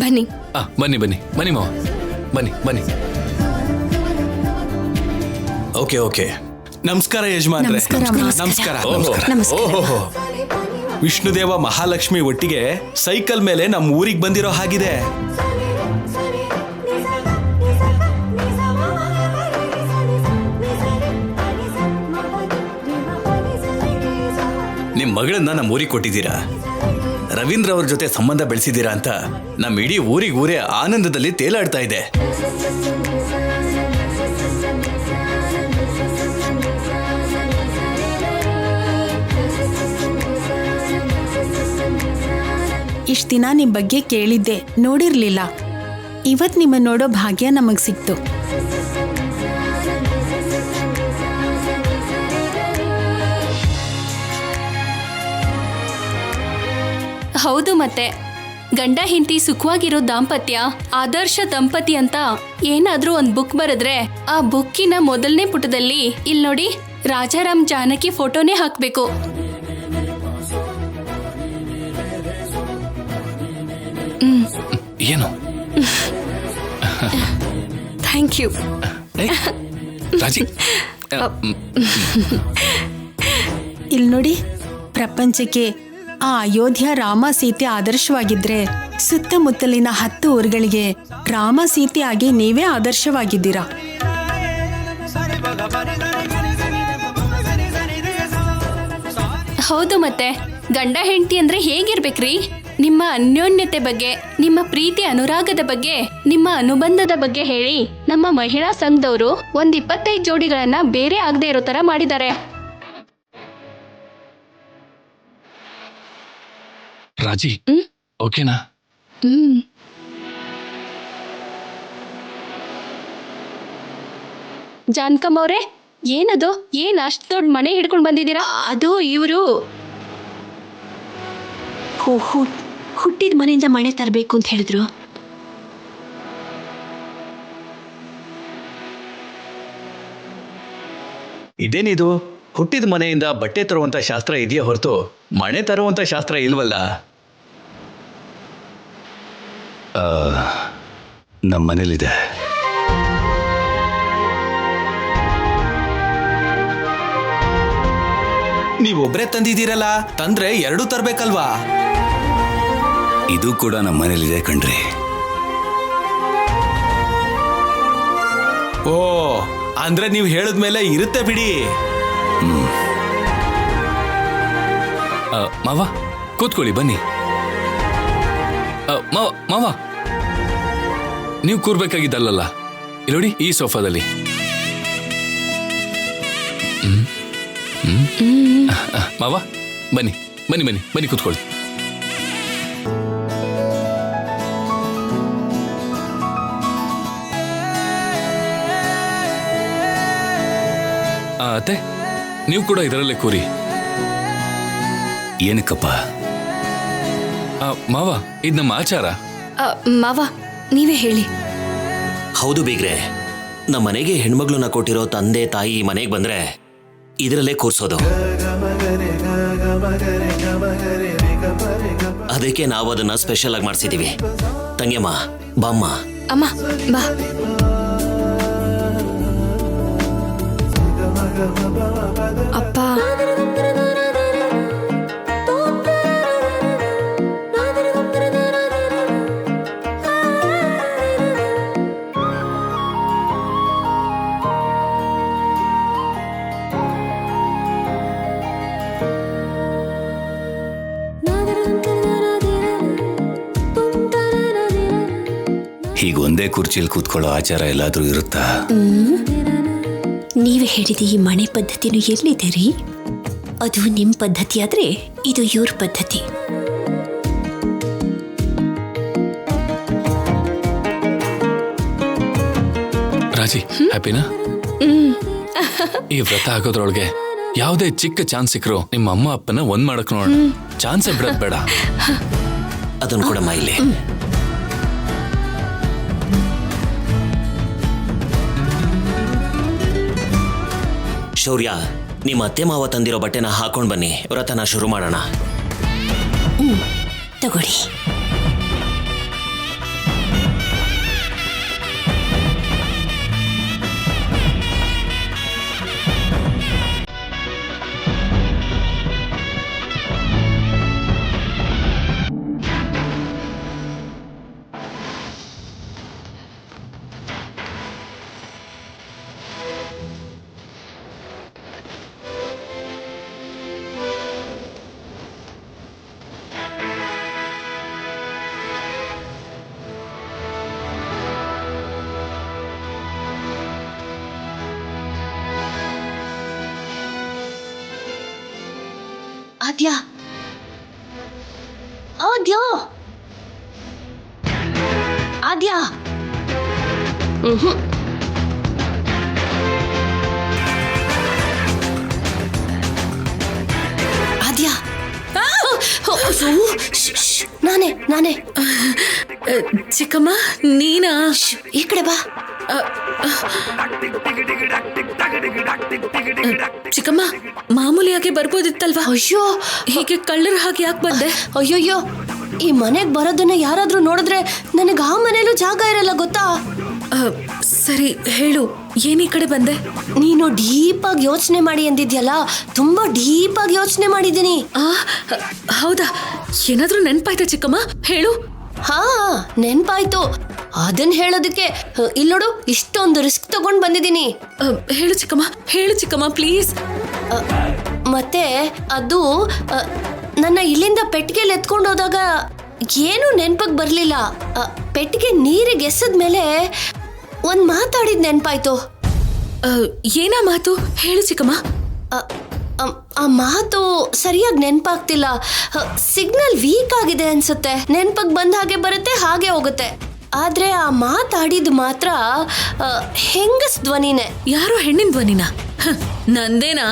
ಬನ್ನಿ. ಬನ್ನಿ ಬನ್ನಿ ಬನ್ನಿ ಮಾವ, ಬನ್ನಿ ಬನ್ನಿ. Okay okay. ನಮಸ್ಕಾರ ಯಜಮಾನ್ರೆ. ನಮಸ್ಕಾರ. ಓಹೋ, ವಿಷ್ಣುದೇವ ಮಹಾಲಕ್ಷ್ಮಿ ಒಟ್ಟಿಗೆ ಸೈಕಲ್ ಮೇಲೆ ನಮ್ಮ ಊರಿಗೆ ಬಂದಿರೋ ಹಾಗಿದೆ. ನಿಮ್ ಮಗಳನ್ನ ನಮ್ಮ ಊರಿಗೆ ಕೊಟ್ಟಿದ್ದೀರಾ, ರವೀಂದ್ರ ಅವ್ರ ಜೊತೆ ಸಂಬಂಧ ಬೆಳೆಸಿದ್ದೀರಾ ಅಂತ ನಮ್ಮ ಇಡೀ ಊರೇ ಆನಂದದಲ್ಲಿ ತೇಲಾಡ್ತಾ ಇದೆ. ಇಷ್ಟ ದಿನ ನಿಮ್ ಬಗ್ಗೆ ಕೇಳಿದ್ದೆ, ನೋಡಿರ್ಲಿಲ್ಲ. ಇವತ್ ನಿಮ್ಮ ನೋಡೋ ಭಾಗ್ಯ ನಮಗ್ ಸಿಕ್ತು. ಹೌದು, ಮತ್ತೆ ಗಂಡ ಹೆಂಡತಿ ಸುಖವಾಗಿರೋ ದಾಂಪತ್ಯ ಆದರ್ಶ ದಂಪತಿ ಅಂತ ಏನಾದ್ರೂ ಒಂದ್ ಬುಕ್ ಬರೆದ್ರೆ ಆ ಬುಕ್ಕಿನ ಮೊದಲನೇ ಪುಟದಲ್ಲಿ ಇಲ್ಲಿ ನೋಡಿ ರಾಜಾರಾಮ್ ಜಾನಕಿ ಫೋಟೋನೇ ಹಾಕ್ಬೇಕು. ಏನು? ಥ್ಯಾಂಕ್ ಯು ರಾಜಿ. ಇಲ್ ನೋಡಿ, ಪ್ರಪಂಚಕ್ಕೆ ಆ ಅಯೋಧ್ಯ ರಾಮ ಸೀತೆ ಆದರ್ಶವಾಗಿದ್ರೆ ಸುತ್ತಮುತ್ತಲಿನ 10 ಊರುಗಳಿಗೆ ರಾಮ ಸೀತೆ ಆಗಿ ನೀವೇ ಆದರ್ಶವಾಗಿದ್ದೀರಾ. ಹೌದು, ಮತ್ತೆ ಗಂಡ ಹೆಂಡತಿ ಅಂದ್ರೆ ಹೇಗಿರ್ಬೇಕ್ರಿ? ನಿಮ್ಮ ಅನ್ಯೋನ್ಯತೆ ಬಗ್ಗೆ, ನಿಮ್ಮ ಪ್ರೀತಿ ಅನುರಾಗದ ಬಗ್ಗೆ, ನಿಮ್ಮ ಅನುಬಂಧದ ಬಗ್ಗೆ ಹೇಳಿ ನಮ್ಮ ಮಹಿಳಾ ಸಂಘದವರು 25 ಜೋಡಿಗಳನ್ನ ಬೇರೆ ಆಗದೆ ಇರೋ ತರ ಮಾಡಿದ್ದಾರೆ. ರಾಜಿ, ಓಕೆನಾ? ಜಾನ್ಕಮ್ಮ ಅವ್ರೆ, ಏನದು? ಏನ್ ಅಷ್ಟು ದೊಡ್ಡ ಮನೆ ಹಿಡ್ಕೊಂಡು ಬಂದಿದ್ದೀರಾ? ಅದು ಇವರು ಹುಟ್ಟಿದ ಮನೆಯಿಂದ ಮನೆ ತರಬೇಕು ಅಂತ ಹೇಳಿದ್ರು. ಇದೇನಿದು? ಹುಟ್ಟಿದ ಮನೆಯಿಂದ ಬಟ್ಟೆ ತರುವಂತ ಶಾಸ್ತ್ರ ಇದೆಯಾ ಹೊರತು ಮನೆ ತರುವಂತ ಶಾಸ್ತ್ರ ಇಲ್ವಲ್ಲ? ನಮ್ಮ ಮನೇಲಿದೆ. ನೀವೊಬ್ರೇ ತಂದಿದ್ದೀರಲ್ಲ, ತಂದ್ರೆ 2 ತರ್ಬೇಕಲ್ವಾ? ಇದು ಕೂಡ ನಮ್ಮ ಮನೇಲಿದೆ ಕಣ್ರಿ. ಓ, ಅಂದ್ರೆ ನೀವು ಹೇಳಿದ್ಮೇಲೆ ಇರುತ್ತೆ ಬಿಡಿ. ಮಾವ ಕೂತ್ಕೊಳ್ಳಿ, ಬನ್ನಿ. ಮಾವ ನೀವು ಕೂರ್ಬೇಕಾಗಿದ್ದಲ್ಲ, ಇಲ್ಲಿ ನೋಡಿ ಈ ಸೋಫಾದಲ್ಲಿ. ಮಾವ ಬನ್ನಿ ಬನ್ನಿ ಬನ್ನಿ ಬನ್ನಿ ಕೂತ್ಕೊಳ್ಳಿ. ಅತ್ತೆ, ನೀವು ಕೂಡ ಇದರಲ್ಲೇ ಕೂರಿ. ಏನಕ್ಕಪ್ಪ? ಮಾವ, ಇದು ನಮ್ಮ ಆಚಾರ. ಮಾವ ನೀವೇ ಹೇಳಿ. ಹೌದು ಬೀಗ್ರೆ, ನಮ್ಮ ಮನೆಗೆ ಹೆಣ್ಮಗ್ಳನ್ನ ಕೊಟ್ಟಿರೋ ತಂದೆ ತಾಯಿ ಮನೆಗೆ ಬಂದ್ರೆ ಇದರಲ್ಲೇ ಕೂರ್ಸೋದು. ಅದಕ್ಕೆ ನಾವು ಅದನ್ನ ಸ್ಪೆಷಲ್ ಆಗಿ ಮಾಡಿಸಿದೀವಿ. ತಂಗಿಯಮ್ಮ ಬಾಮ್ಮ. ಅಮ್ಮ ಬಾ. ಅಪ್ಪ, ಹೀಗೊಂದೇ ಕುರ್ಚಿಯಲ್ಲಿ ಕೂತ್ಕೊಳ್ಳೋ ಆಚಾರ ಎಲ್ಲಾದ್ರೂ ಇರುತ್ತಾ? ನೀವೇ ಹೇಳಿದ ಈ ಮನೆ ಪದ್ಧತಿನೂ ಎಲ್ಲಿದೆ ರೀ? ಅದು ನಿಮ್ಮ ಪದ್ಧತಿ ಆದ್ರೆ ಇದು ಇವ್ರ ಪದ್ಧತಿ. ರಾಜಿ, ಹ್ಯಾಪಿನಾ? ಈ ವ್ರತ ಆಗೋದ್ರೊಳಗೆ ಯಾವುದೇ ಚಿಕ್ಕ ಚಾನ್ಸ್ ಸಿಕ್ಕರು ನಿಮ್ಮ ಅಮ್ಮ ಅಪ್ಪನ ಒಂದ್ ಮಾಡಕ್ ನೋಡೋಣ. ಚಾನ್ಸೇ ಬಿಡೋದ್ ಬೇಡ. ಅದನ್ನು ಕೊಡಮ್ಮ ಇಲ್ಲಿ. ಶೌರ್ಯ, ನಿಮ್ಮ ಅತ್ತೆ ಮಾವ ತಂದಿರೋ ಬಟ್ಟೆನ ಹಾಕೊಂಡ್ ಬನ್ನಿ, ವ್ರತನ ಶುರು ಮಾಡೋಣ. ತಗೊಳ್ಳಿ. ಆದ್ಯಾ ಆದ್ಯಾ ಆದ್ಯಾ ಆದ್ಯಾ ನಾನೇ ಚಿಕ್ಕಮ್ಮ ನೀನಾ? ಈ ಕಡೆ ಬಾ. ಚಿಕ್ಕಮ್ಮ ಮಾಮೂಲಿಯಾಗಿ ಬರ್ಬೋದಿತ್ತಲ್ವಾ? ಅಯ್ಯೋ, ಹೀಗೆ ಕಳ್ಳರ ಹಾಗೆ ಯಾಕೆ ಬಂದೆ? ಅಯ್ಯೋಯ್ಯೋ, ಈ ಮನೆಗ್ ಬರೋದನ್ನ ಯಾರಾದ್ರೂ ನೋಡಿದ್ರೆ ನನಗೆ ಆ ಮನೇಲೂ ಜಾಗ ಇರಲ್ಲ ಗೊತ್ತಾ? ಸರಿ ಹೇಳು, ಏನ್ ಈ ಕಡೆ ಬಂದೆ? ನೀನು ಡೀಪ್ ಆಗಿ ಯೋಚನೆ ಮಾಡಿ ಅಂದಿದ್ಯಲ್ಲ, ತುಂಬಾ ಡೀಪ್ ಆಗಿ ಯೋಚನೆ ಮಾಡಿದ್ದೀನಿ. ಹೌದಾ? ಏನಾದ್ರೂ ನೆನ್ಪಾಯ್ತಾ ಚಿಕ್ಕಮ್ಮ? ಹೇಳು. ಹಾ, ನೆನ್ಪಾಯ್ತು. ಅದನ್ನ ಹೇಳೋದಕ್ಕೆ ಇಲ್ಲೋಡು, ಇಷ್ಟೊಂದು ರಿಸ್ಕ್ ತಗೊಂಡ್ ಬಂದಿದ್ದೀನಿ. ಹೇಳು ಚಿಕ್ಕಮ್ಮ ಪ್ಲೀಸ್. ಮತ್ತೆ ಅದು ನನ್ನ ಇಲ್ಲಿಂದ ಪೆಟ್ಟಿಗೆಲ್ ಎತ್ಕೊಂಡು ಹೋದಾಗ ಏನೂ ನೆನ್ಪಕ್ ಬರ್ಲಿಲ್ಲ. ಪೆಟ್ಟಿಗೆ ನೀರಿಗೆ ಎಸದ್ಮೇಲೆ ಒಂದ್ ಮಾತಾಡಿದ್ ನೆನ್ಪಾಯ್ತು. ಏನಾ ಮಾತು? ಹೇಳು ಚಿಕ್ಕಮ್ಮ. ಆ ಮಾತು ಸರಿಯಾಗಿ ನೆನ್ಪಾಗ್ತಿಲ್ಲ. ಸಿಗ್ನಲ್ ವೀಕ್ ಆಗಿದೆ ಅನ್ಸುತ್ತೆ. ನೆನ್ಪಕ್ ಬಂದ ಹಾಗೆ ಬರುತ್ತೆ, ಹಾಗೆ ಹೋಗುತ್ತೆ. ಆದ್ರೆ ಆ ಮಾತಾಡಿದ್ ಮಾತ್ರ ಹೆಂಗಸ್ ಧ್ವನಿನೇ. ಯಾರೋ ಹೆಣ್ಣಿನ ಧ್ವನಿನ? ನಂದೇನಾ?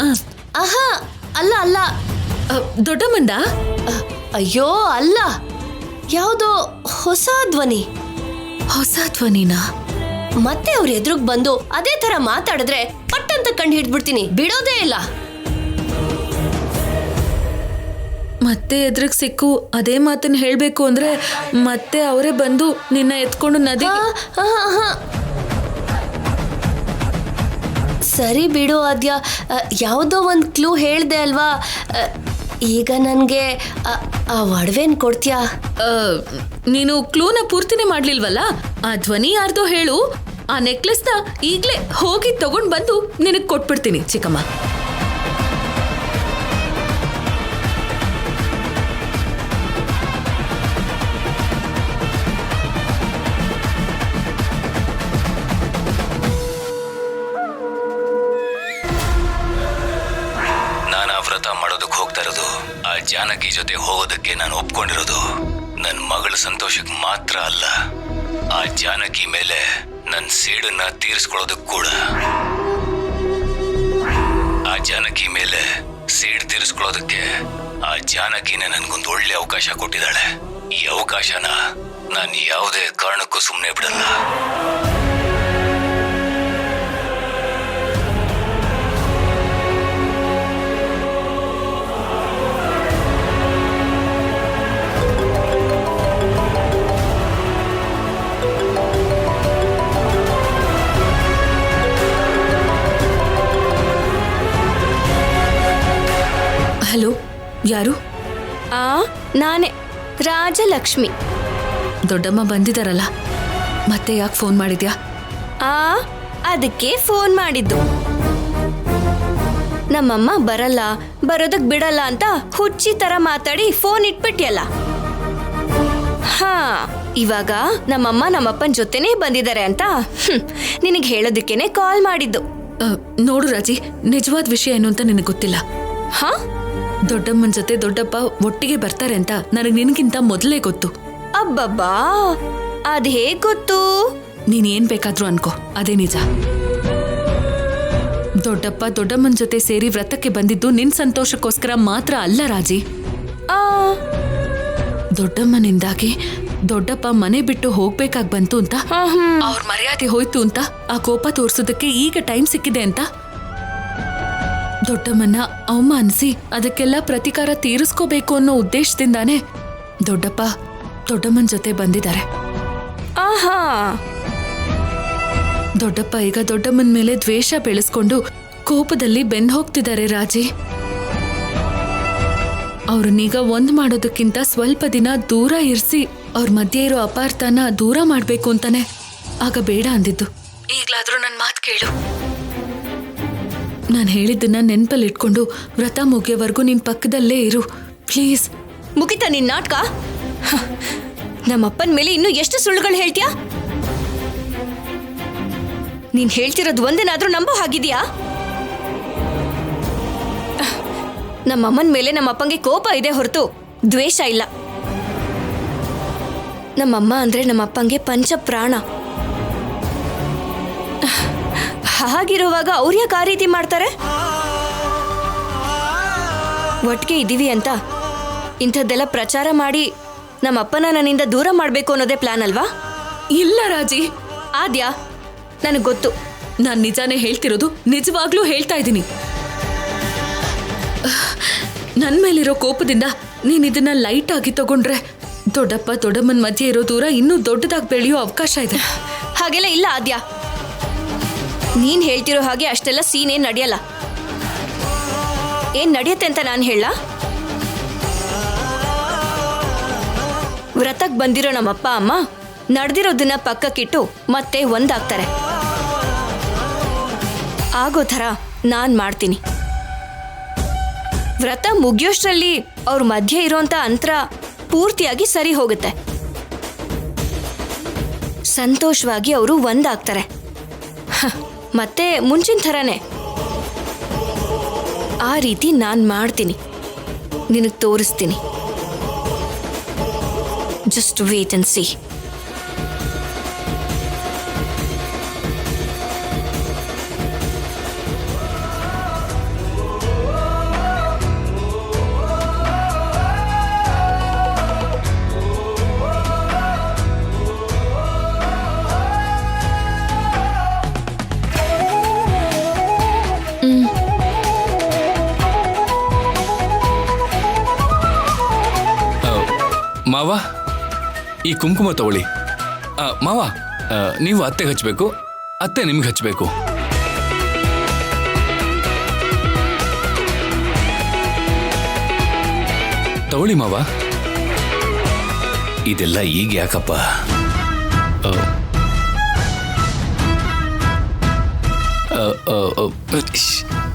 ಆಹಾ, ಅಲ್ಲ. ದೊಡ್ಡಮ್ಮಂದ? ಅಯ್ಯೋ ಅಲ್ಲ, ಯಾವುದೋ ಹೊಸ ಧ್ವನಿ. ಹೊಸ ಧ್ವನಿನಾ? ಮತ್ತೆ ಅವ್ರ ಎದುರುಗ್ ಬಂದು ಅದೇ ತರ ಮಾತಾಡಿದ್ರೆ ಪಟ್ಟಂತ ಕಂಡು ಹಿಡ್ಬಿಡ್ತೀನಿ, ಬಿಡೋದೇ ಇಲ್ಲ. ಮತ್ತೆ ಎದುರಿಗೆ ಸಿಕ್ಕು ಅದೇ ಮಾತನ್ನ ಹೇಳ್ಬೇಕು ಅಂದ್ರೆ ಮತ್ತೆ ಅವರೇ ಬಂದು ನಿನ್ನ ಎತ್ಕೊಂಡು ನದಿ. ಸರಿ ಬಿಡು ಆದ್ಯ, ಯಾವುದೋ ಒಂದು ಕ್ಲೂ ಹೇಳ್ದೆ ಅಲ್ವಾ? ಈಗ ನನ್ಗೆ ಆ ಒಡವೆನ್ ಕೊಡ್ತೀಯಾ? ನೀನು ಕ್ಲೂನ ಪೂರ್ತಿನೇ ಮಾಡ್ಲಿಲ್ವಲ್ಲ? ಆ ಧ್ವನಿ ಯಾರ್ದೋ ಹೇಳು, ಆ ನೆಕ್ಲೆಸ್ನ ಈಗ್ಲೇ ಹೋಗಿ ತಗೊಂಡ್ ಬಂದು ನಿನಗ್ ಕೊಟ್ಬಿಡ್ತೀನಿ ಚಿಕ್ಕಮ್ಮ. ವ್ರತ ಮಾಡೋದಕ್ಕೆ ಹೋಗ್ತಾ ಇರೋದು, ಆ ಜಾನಕಿ ಜೊತೆ ಹೋಗೋದಕ್ಕೆ ನಾನು ಒಪ್ಕೊಂಡಿರೋದು ನನ್ನ ಮಗಳ ಸಂತೋಷಕ್ಕೆ ಮಾತ್ರ ಅಲ್ಲ, ಆ ಜಾನಕಿ ಮೇಲೆ ನನ್ನ ಸೇಡನ್ನ ತೀರಿಸ್ಕೊಳ್ಳೋದಕ್ಕೆ ಕೂಡ. ಆ ಜಾನಕಿ ಮೇಲೆ ಸೇಡ್ ತೀರಿಸ್ಕೊಳ್ಳೋದಕ್ಕೆ ಆ ಜಾನಕಿನೇ ನನ್ಗೊಂದು ಒಳ್ಳೆ ಅವಕಾಶ ಕೊಟ್ಟಿದ್ದಾಳೆ. ಈ ಅವಕಾಶನ ನಾನು ಯಾವುದೇ ಕಾರಣಕ್ಕೂ ಸುಮ್ಮನೆ ಬಿಡಲ್ಲ. ಹಲೋ, ಯಾರು? ನಾನೇ, ರಾಜಲಕ್ಷ್ಮಿ. ದೊಡ್ಡಮ್ಮ ಬಂದಿದಾರಲ್ಲ, ಮತ್ತೆ ಯಾಕೆ ಫೋನ್ ಮಾಡಿದ್ಯಾ? ಅದಕ್ಕೆ ಫೋನ್ ಮಾಡಿದ್ದು. ನಮ್ಮಮ್ಮ ಬರೋದಕ್ ಬಿಡಲ್ಲ ಅಂತ ಹುಚ್ಚಿ ತರ ಮಾತಾಡಿ ಫೋನ್ ಇಟ್ಬಿಟ್ಯಲ್ಲ. ಇವಾಗ ನಮ್ಮಮ್ಮ ನಮ್ಮಪ್ಪನ ಜೊತೆನೇ ಬಂದಿದ್ದಾರೆ ಅಂತ ನಿನಗೆ ಹೇಳೋದಕ್ಕೇನೆ ಕಾಲ್ ಮಾಡಿದ್ದು. ನೋಡು ರಾಜಿ, ನಿಜವಾದ ವಿಷಯ ಏನು ಅಂತ ನಿನಗೆ ಗೊತ್ತಿಲ್ಲ. ದೊಡ್ಡಮ್ಮನ ಜೊತೆ ದೊಡ್ಡಪ್ಪ ಒಟ್ಟಿಗೆ ಬರ್ತಾರೆ ಅಂತ ನನಗೆ ನಿನಗಿಂತ ಮೊದಲೇ ಗೊತ್ತು. ಅಬ್ಬಬ್ಬಾ, ಅದ್ ಹೇಗ್ ಗೊತ್ತು? ನೀನ್ ಏನ್ ಬೇಕಾದ್ರೂ ಅನ್ಕೋ, ಅದೇ ನಿಜ. ದೊಡ್ಡಪ್ಪ ದೊಡ್ಡಮ್ಮನ ಜೊತೆ ಸೇರಿ ವ್ರತಕ್ಕೆ ಬಂದಿದ್ದು ನಿನ್ ಸಂತೋಷಕ್ಕೋಸ್ಕರ ಮಾತ್ರ ಅಲ್ಲ ರಾಜಿ. ದೊಡ್ಡಮ್ಮನಿಂದಾಗಿ ದೊಡ್ಡಪ್ಪ ಮನೆ ಬಿಟ್ಟು ಹೋಗ್ಬೇಕಾಗ್ ಬಂತು ಅಂತ, ಅವ್ರ ಮರ್ಯಾದೆ ಹೋಯ್ತು ಅಂತ ಆ ಕೋಪ ತೋರ್ಸೋದಕ್ಕೆ ಈಗ ಟೈಮ್ ಸಿಕ್ಕಿದೆ ಅಂತ ದೊಡ್ಡಮ್ಮನ್ನ ಅವಮಾನಿಸಿ ಅದಕ್ಕೆಲ್ಲ ಪ್ರತಿಕಾರ ತೀರಿಸ್ಕೋಬೇಕು ಅನ್ನೋ ಉದ್ದೇಶದಿಂದಾನೇ ದೊಡ್ಡಪ್ಪ ದೊಡ್ಡಮ್ಮನ ಜೊತೆ ಬಂದಿದ್ದಾರೆ. ದೊಡ್ಡಪ್ಪ ಈಗ ದೊಡ್ಡಮ್ಮನ ಮೇಲೆ ದ್ವೇಷ ಬೆಳೆಸ್ಕೊಂಡು ಕೋಪದಲ್ಲಿ ಬೆಂದ್ ಹೋಗ್ತಿದ್ದಾರೆ ರಾಜಿ. ಅವ್ರನ್ನೀಗ ಒಂದ್ ಮಾಡೋದಕ್ಕಿಂತ ಸ್ವಲ್ಪ ದಿನ ದೂರ ಇರಿಸಿ ಅವ್ರ ಮಧ್ಯೆ ಇರೋ ಅಪಾರ್ಥನ ದೂರ ಮಾಡ್ಬೇಕು ಅಂತಾನೆ ಆಗ ಬೇಡ ಅಂದಿದ್ದು. ಈಗ್ಲಾದ್ರೂ ನನ್ ಮಾತು ಕೇಳು. ನಾನು ಹೇಳಿದ್ದನ್ನ ನೆನ್ಪಲ್ಲಿ ಇಟ್ಕೊಂಡು ವ್ರತ ಮುಗಿಯೋವರೆಗೂ ನಿನ್ ಪಕ್ಕದಲ್ಲೇ ಇರು ಪ್ಲೀಸ್. ಮುಗಿತಾ ನಿನ್ ನಾಟಕ? ನಮ್ಮಪ್ಪನ ಮೇಲೆ ಇನ್ನೂ ಎಷ್ಟು ಸುಳ್ಳುಗಳು ಹೇಳ್ತೀಯಾ? ನೀನ್ ಹೇಳ್ತಿರೋದು ಒಂದೇನಾದ್ರೂ ನಂಬೋ ಹಾಗಿದ್ಯಾ? ನಮ್ಮಮ್ಮನ ಮೇಲೆ ನಮ್ಮಪ್ಪಂಗೆ ಕೋಪ ಇದೆ ಹೊರತು ದ್ವೇಷ ಇಲ್ಲ. ನಮ್ಮಮ್ಮ ಅಂದ್ರೆ ನಮ್ಮಪ್ಪಂಗೆ ಪಂಚ ಪ್ರಾಣ. ಹಾಗಿರುವಾಗ ಅವ್ರು ಯಾಕೆ ಆ ರೀತಿ ಮಾಡ್ತಾರೆ? ಒಟ್ಟಿಗೆ ಇದ್ದೀವಿ ಅಂತ ಇಂಥದ್ದೆಲ್ಲ ಪ್ರಚಾರ ಮಾಡಿ ನಮ್ಮಪ್ಪನ ನನ್ನಿಂದ ದೂರ ಮಾಡಬೇಕು ಅನ್ನೋದೇ ಪ್ಲಾನ್ ಅಲ್ವಾ? ಇಲ್ಲ ರಾಜಿ, ಆದ್ಯಾ, ನನಗೆ ಗೊತ್ತು. ನಾನ್ ನಿಜಾನೇ ಹೇಳ್ತಿರೋದು, ನಿಜವಾಗ್ಲೂ ಹೇಳ್ತಾ ಇದ್ದೀನಿ. ನನ್ ಮೇಲಿರೋ ಕೋಪದಿಂದ ನೀನ್ ಇದನ್ನ ಲೈಟ್ ಆಗಿ ತಗೊಂಡ್ರೆ ದೊಡ್ಡಪ್ಪ ದೊಡ್ಡಮ್ಮನ ಮಧ್ಯೆ ಇರೋ ದೂರ ಇನ್ನೂ ದೊಡ್ಡದಾಗಿ ಬೆಳೆಯೋ ಅವಕಾಶ ಇದೆ. ಹಾಗೆಲ್ಲ ಇಲ್ಲ ಆದ್ಯಾ. ನೀನ್ ಹೇಳ್ತಿರೋ ಹಾಗೆ ಅಷ್ಟೆಲ್ಲ ಸೀನ್ ಏನ್ ನಡೆಯಲ್ಲ. ಏನ್ ನಡೆಯುತ್ತೆ ಅಂತ ನಾನು ಹೇಳ? ವ್ರತಕ್ಕೆ ಬಂದಿರೋ ನಮ್ಮಪ್ಪ ಅಮ್ಮ ನಡೆದಿರೋದನ್ನ ಪಕ್ಕಕ್ಕಿಟ್ಟು ಮತ್ತೆ ಒಂದಾಗ್ತಾರೆ. ಆಗೋ ಥರ ನಾನ್ ಮಾಡ್ತೀನಿ. ವ್ರತ ಮುಗಿಯೋಷ್ಟ್ರಲ್ಲಿ ಅವ್ರ ಮಧ್ಯೆ ಇರೋಂಥ ಅಂತರ ಪೂರ್ತಿಯಾಗಿ ಸರಿ ಹೋಗುತ್ತೆ. ಸಂತೋಷವಾಗಿ ಅವರು ಒಂದಾಗ್ತಾರೆ. ಮತ್ತೆ ಮುಂಚಿನ ಥರನೇ ಆ ರೀತಿ ನಾನು ಮಾಡ್ತೀನಿ, ನಿನಗೆ ತೋರಿಸ್ತೀನಿ. Just wait and see. ಮಾವ, ಈ ಕುಂಕುಮ ತಗೊಳ್ಳಿ. ಮಾವ, ನೀವು ಅತ್ತೆಗೆ ಹಚ್ಚಬೇಕು, ಅತ್ತೆ ನಿಮ್ಗೆ ಹಚ್ಚಬೇಕು. ತಗೊಳ್ಳಿ ಮಾವ. ಇದೆಲ್ಲ ಈಗ ಯಾಕಪ್ಪ?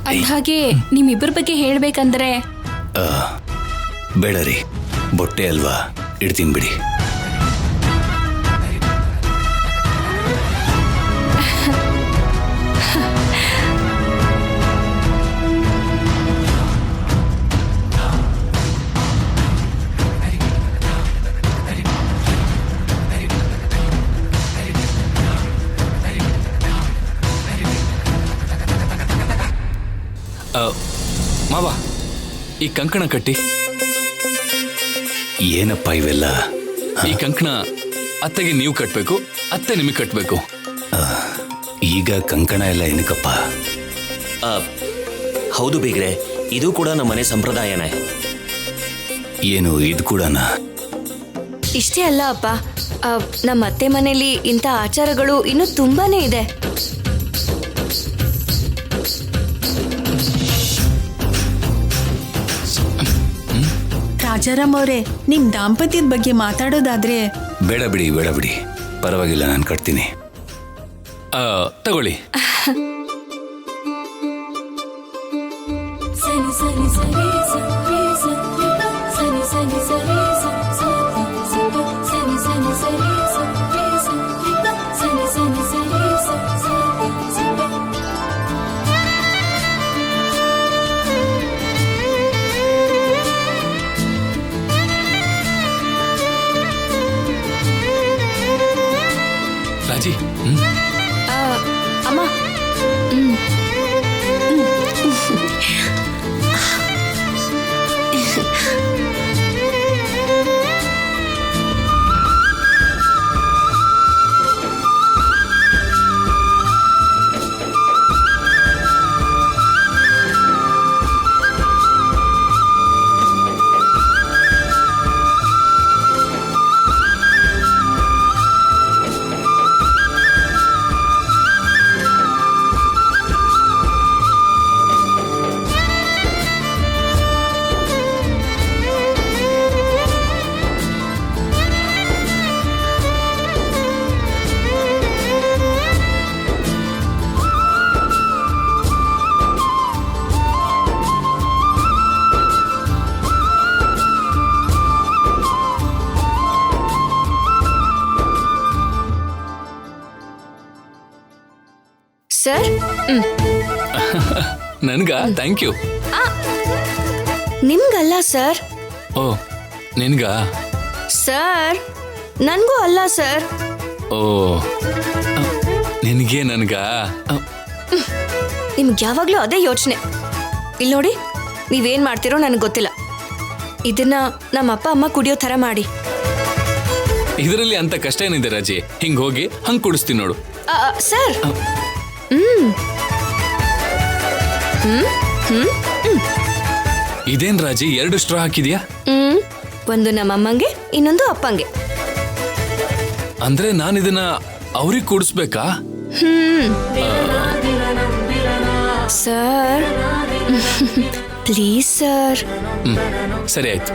ಅಂದ್ಹಾಗೆ ನಿಮ್ಮಿಬ್ಬರ ಬಗ್ಗೆ ಹೇಳ್ಬೇಕಂದ್ರೆ ಬೇಡ ರೀ, ಬೊಟ್ಟೆ ಅಲ್ವಾ, ಇಡ್ತೀನಿ ಬಿಡಿ. ಮಾವ, ಈ ಕಂಕಣ ಕಟ್ಟಿ. ಏನಪ್ಪ ಇವೆಲ್ಲ? ಈ ಕಂಕಣ ಅತ್ತೆಗೆ ನೀವು ಕಟ್ಟಬೇಕು, ಅತ್ತೆ ನಿಮಗೆ ಕಟ್ಟಬೇಕು. ಈಗ ಕಂಕಣ ಎಲ್ಲ ಏನಕ್ಕಪ್ಪ? ಹೌದು ಬೀಗ್ರೆ, ಇದು ಕೂಡ ನಮ್ಮನೆ ಸಂಪ್ರದಾಯನೇ. ಏನು ಇದು ಕೂಡನಾ? ಇಷ್ಟೇ ಅಲ್ಲ ಅಪ್ಪ, ನಮ್ಮ ಅತ್ತೆ ಮನೇಲಿ ಇಂಥ ಆಚಾರಗಳು ಇನ್ನೂ ತುಂಬಾನೇ ಇದೆ. ರಾಜಾರಾಮ್ ಅವರೇ, ನಿಮ್ ದಾಂಪತ್ಯದ ಬಗ್ಗೆ ಮಾತಾಡೋದಾದ್ರೆ ಬೇಡ ಬಿಡಿ, ಬೇಡ ಬಿಡಿ, ಪರವಾಗಿಲ್ಲ, ನಾನು ಕಟ್ತೀನಿ. ತಗೊಳ್ಳಿ. ರಾಜಿ, ಅಮ್ಮ, ಸರ್, ನನ್ಗ ಥ್ಯಾಂಕ್ ಯು. ನಿಮ್ಗಲ್ಲ ಸರ್. ಓ ನಿನ್ಗ? ಸರ್ ನನ್ಗೂ ಅಲ್ಲ ಸರ್. ಓ ನಿನಗೆ ನನ್ಗ? ನಿಮ್ಗೆ ಯಾವಾಗ್ಲೂ ಅದೇ ಯೋಚನೆ. ಇಲ್ಲಿ ನೋಡಿ, ನೀವೇನ್ ಮಾಡ್ತಿರೋ ನನಗೆ ಗೊತ್ತಿಲ್ಲ. ಇದನ್ನ ನಮ್ಮ ಅಪ್ಪ ಅಮ್ಮ ಕುಡಿಯೋ ತರ ಮಾಡಿ. ಇದರಲ್ಲಿ ಅಂತ ಕಷ್ಟ ಏನಿದೆ ರಾಜಿ? ಹಿಂಗ್ ಹೋಗಿ ಹಂಗ್ ಕುಡಿಸ್ತೀನಿ ನೋಡು. ಸರ್. ಇದೇನ್ ರಾಜಿ 2 ಸ್ಟ್ರಾ ಹಾಕಿದ್ಯಾ? ಒಂದು ನಮ್ಮ ಅಮ್ಮಂಗೆ, ಇನ್ನೊಂದು ಅಪ್ಪಂಗೆ. ಅಂದ್ರೆ ನಾನು ಇದನ್ನ ಅವ್ರಿಗೆ ಕುಡಿಸ್ಬೇಕಾ? Sir please sir. ಸರಿ ಆಯ್ತು.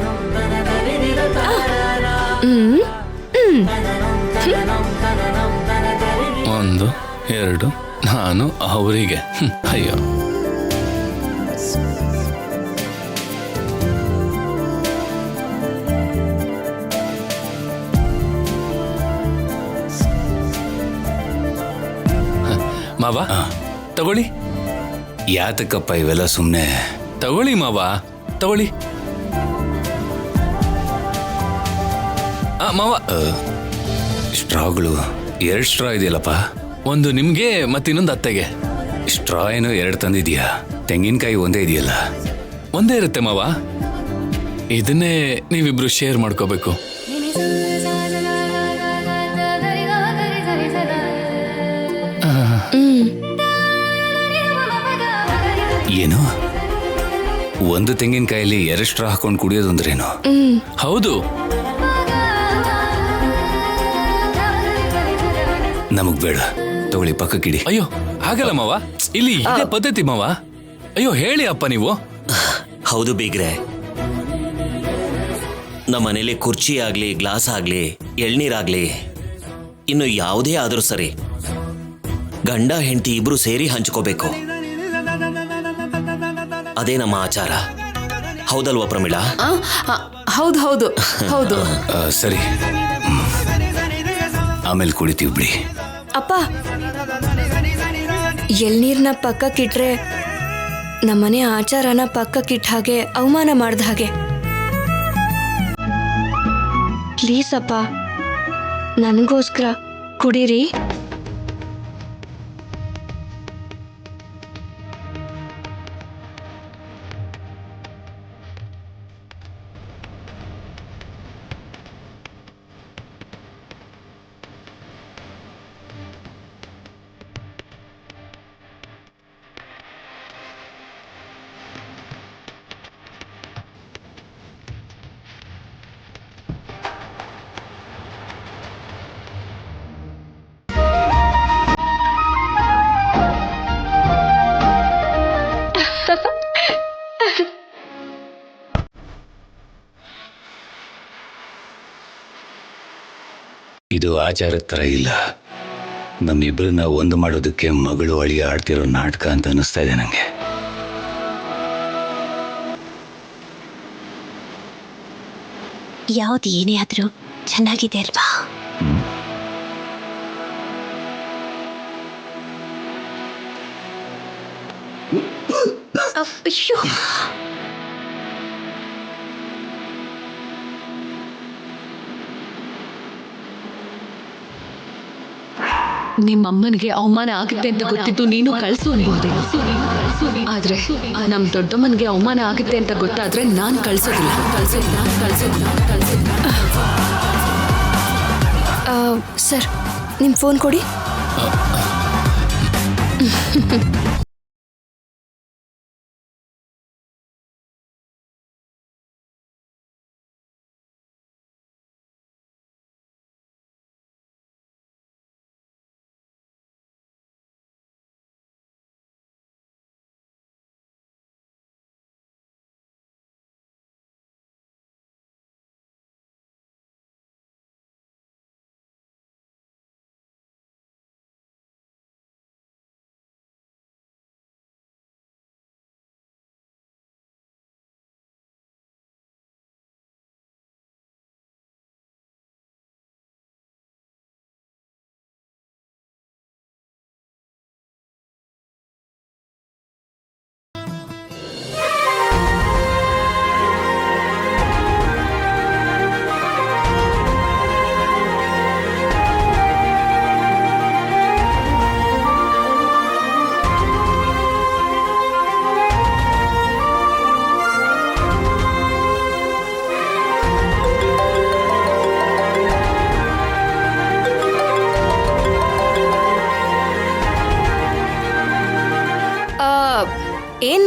ಒಂದು 2 ನಾನು ಅವರಿಗೆ. ಅಯ್ಯೋ ಮಾವ ತಗೊಳ್ಳಿ. ಯಾತಕ್ಕಪ್ಪ ಇವೆಲ್ಲ ಸುಮ್ಮನೆ? ತಗೊಳ್ಳಿ ಮಾವ, ತಗೊಳ್ಳಿ. ಮಾವ, ಸ್ಟ್ರಾಗಳು 2 ಸ್ಟ್ರಾ ಇದೆಯಲ್ಲಪ್ಪ. ಒಂದು ನಿಮ್ಗೆ ಮತ್ತಿನ್ನೊಂದು ಅತ್ತೆಗೆ. ಸ್ಟ್ರಾ ಏನೋ 2 ತಂದಿದ್ಯಾ? ತೆಂಗಿನಕಾಯಿ ಒಂದೇ ಇದೆಯಲ್ಲ? ಒಂದೇ ಇರುತ್ತೆ ಮಾವ. ಇದನ್ನೇ ನೀವಿಬ್ರು ಶೇರ್ ಮಾಡ್ಕೋಬೇಕು. ಏನು, ಒಂದು ತೆಂಗಿನಕಾಯಲ್ಲಿ 2 ಸ್ಟ್ರಾ ಹಾಕೊಂಡು ಕುಡಿಯೋದು ಅಂದ್ರೇನು? ಹೌದು. ನಮಗ್ ಬೇಡ, ತಗೊಳ್ಳಿ ಪಕ್ಕಕ್ಕಿಡಿ. ಅಯ್ಯೋ ಹಾಗಲ್ಲ ಮಾವ, ಇಲ್ಲಿ ಇದೇ ಪದ್ಧತಿ ಮಾವ. ಅಯ್ಯೋ ಹೇಳಿ ಅಪ್ಪ ನೀವು. ಹೌದು ಬೀಗ್ರೆ, ನಮ್ಮ ಮನೇಲಿ ಕುರ್ಚಿ ಆಗ್ಲಿ, ಗ್ಲಾಸ್ ಆಗ್ಲಿ, ಎಳ್ನೀರಾಗ್ಲಿ, ಇನ್ನು ಯಾವುದೇ ಆದರೂ ಸರಿ, ಗಂಡ ಹೆಂಡತಿ ಇಬ್ರು ಸೇರಿ ಹಂಚ್ಕೋಬೇಕು. ಅದೇ ನಮ್ಮ ಆಚಾರ. ಹೌದಲ್ವಾ ಪ್ರಮೀಳಾ? ಹೌದು ಹೌದು ಹೌದು. ಸರಿ, ಆಮೇಲೆ ಕುಡಿತೀವಿ ಬಿಡಿ. ಅಪ್ಪ, ಎಳ್ನೀರ್ನ ಪಕ್ಕಕ್ಕಿಟ್ರೆ ನಮ್ಮನೆ ಆಚಾರನ ಪಕ್ಕಕ್ಕಿಟ್ಟ ಹಾಗೆ, ಅವಮಾನ ಮಾಡ್ದ ಹಾಗೆ. ಪ್ಲೀಸ್ ಅಪ್ಪ, ನನಗೋಸ್ಕರ ಕುಡೀರಿ. ಇದು ಆಚಾರದ ತರ ಇಲ್ಲ. ನಮ್ಮಿಬ್ಬರನ್ನ ಒಂದು ಮಾಡೋದಕ್ಕೆ ಮಗಳು ಅಳಿಯ ಆಡ್ತಿರೋ ನಾಟಕ ಅಂತ ಅನಿಸ್ತಾ ಇದೆ ನಂಗೆ. ಯಾವ್ದು ಏನೇ ಆದ್ರೂ ಚೆನ್ನಾಗಿದೆ ಅಲ್ವಾ? ಅಯ್ಯೋ, ನಿಮ್ಮಮ್ಮನಿಗೆ ಅವಮಾನ ಆಗುತ್ತೆ ಅಂತ ಗೊತ್ತಿದ್ದು ನೀನು ಕಳ್ಸು ಅನ್ಬೋದೆ, ಆದ್ರೆ ನಮ್ ದೊಡ್ಡಮ್ಮನಿಗೆ ಅವಮಾನ ಆಗುತ್ತೆ ಅಂತ ಗೊತ್ತಾದ್ರೆ ನಾನ್ ಕಳ್ಸೋದಿಲ್ಲ. ಸರ್, ನಿಮ್ಮ ಫೋನ್ ಕೊಡಿ.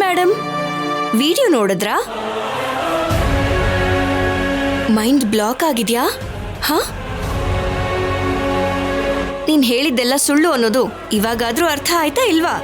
ಮೇಡಮ್ ವಿಡಿಯೋ ನೋಡಿದ್ರಾ? ಮೈಂಡ್ ಬ್ಲಾಕ್ ಆಗಿದ್ಯಾ? ಹಾ, ನೀನ್ ಹೇಳಿದ್ದೆಲ್ಲ ಸುಳ್ಳು ಅನ್ನೋದು ಇವಾಗಾದ್ರೂ ಅರ್ಥ ಆಯ್ತಾ ಇಲ್ವಾ?